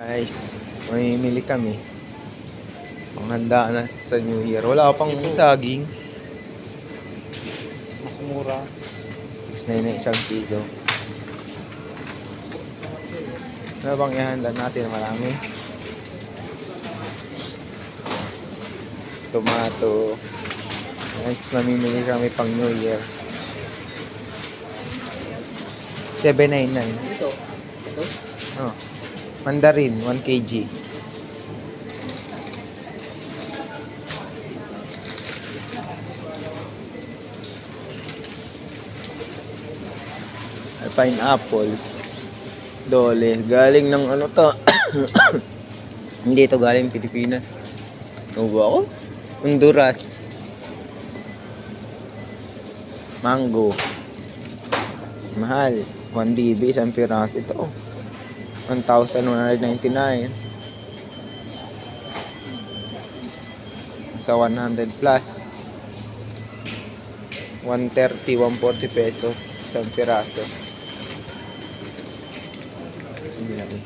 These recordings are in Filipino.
Guys, mamimili kami. Panghanda na sa New Year. Wala pang saging. Mas mura. 6.9 na isang kilo. Ano bang ihanda natin? Marami. Tomato. Guys, mamimili kami pang New Year. 7.99. Ito. Ito? Oh. Mandarin, 1 kg. Pineapple. Dole. Galing ng ano to? Hindi ito galing Pilipinas. Ano ba ako? Honduras. Mango. Mahal. 1 DB, isang piraso ito. 1,199 sa 100 plus 130, 140 pesos isang piraso. Hindi na eh.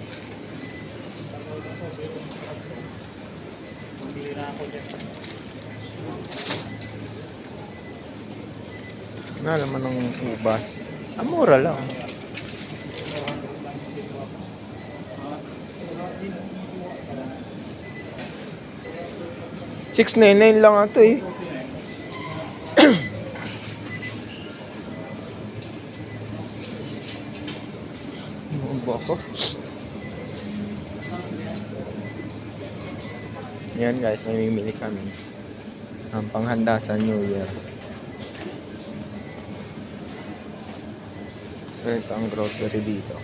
Ano naman ng ubas? Mura lang. $6.99 lang ito eh. Ano ba ako? Yan guys, mamimili kami ang panghanda sa New Year. Ito ang grocery dito.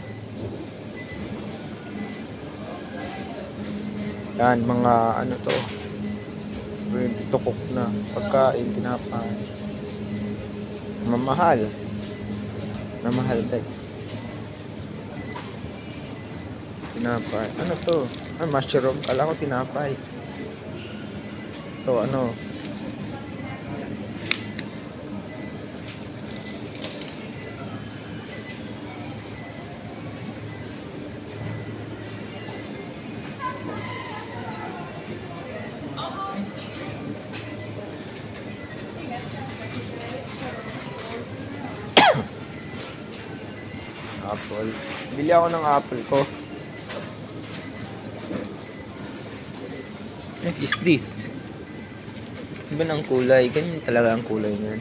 Yan, mga ano to, tukok na pagkain, tinapay. Mamahal guys. Tinapay, ano to? Mushroom, kala ko tinapay. Ito ano, apple. Bili ako ng apple ko. What is this? Iba ng kulay. Ganyan talaga ang kulay niyan.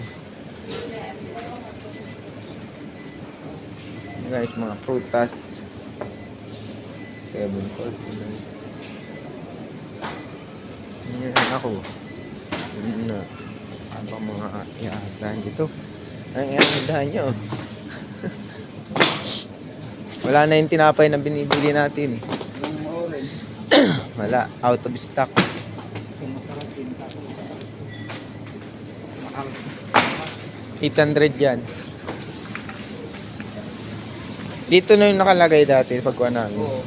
Guys, mga prutas. 7.49. Yan ako. Yan na. Ano bang mga iaandahan dito? Ay, iaandahan nyo. Wala na yung tinapay na binibili natin. Wala, out of stock. Masarap din. 800 yan. Dito na yung nakalagay dati pagkuha namin. Oo.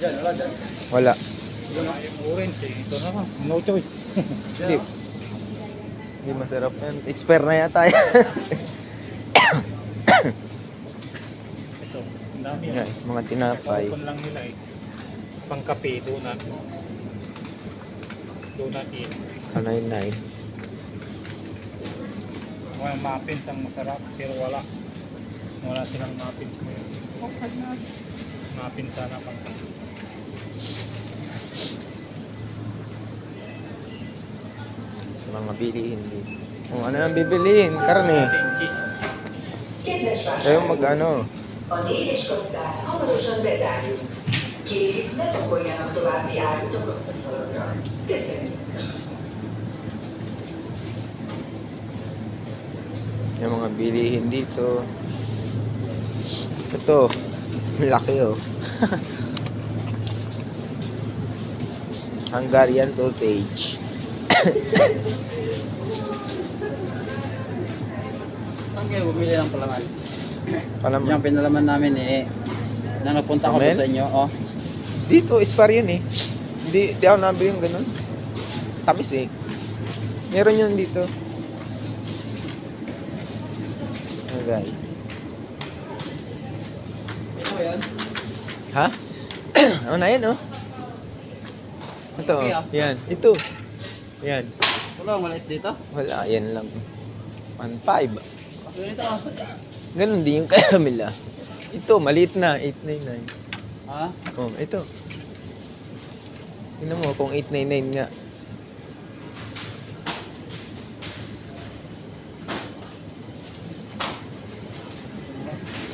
Diyan, wala dyan. Wala. Ito na yung orange eh. Ito na lang. No choice. Hindi. Hindi masarap yan. Expire na yata yan. Ito. Ang dami yan. Guys, mga tinapay. Open lang nila eh. Pangkape, donut. Donut in. 99. Mga muffins ang masarap pero wala. Wala silang muffins ngayon. Okay na. Muffins sana pangkape. Sa mga bilihin dito. Kung ano ang bibilihin? Karne. Cheese. Kayo mag-ano. A 4-es kasszát hamarosan bezárjuk. Kérjük, ne pakoljanak további árut a kasszaszorokra. Köszönjük! Yung mga bilihin dito. Ito. Malaki oh. Hungarian sausage. Saan kayo bumili ng palaman? Palaman. Yung pinalaman namin eh, na nagpunta ko Amen? sa inyo, oh. Dito, ispar yun eh. Di ako nabili yung ganun. Tamis eh. Meron yun dito. guys. Ito yan. Ha? Ano na yan, oh. Ito, Okay, ah. yan. Ito. Yan. Wala, maliit dito. Wala, yan lang. 1.5. Kasi ito. Ganun din yung caramel, ah. Ito, maliit na. 899. Ha? Oh, ito. Tingnan mo kung 899 nga.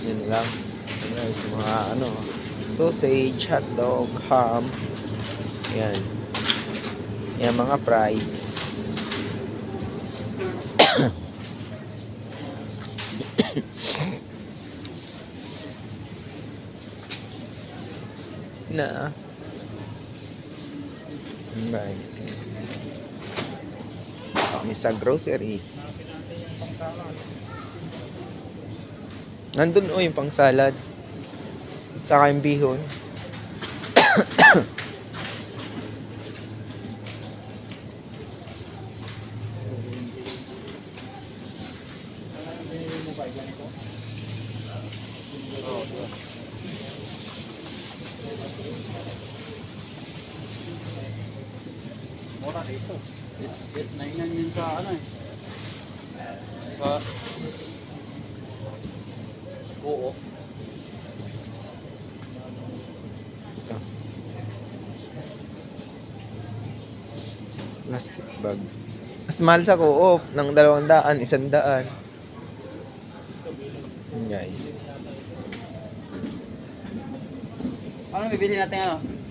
Yan lang. Guys, mga ano, sausage, hotdog, ham. Yan. Yan mga price. Na. Guys. Kami sa grocery. Nandun yung pang salad. Tsaka yung bihon. Mura dito. 899 yun sa ano eh. Sa... Oo. Ito. Plastic bag. Mas mahal sa co-op ng 200, 100. Guys. Ano bibili natin ano?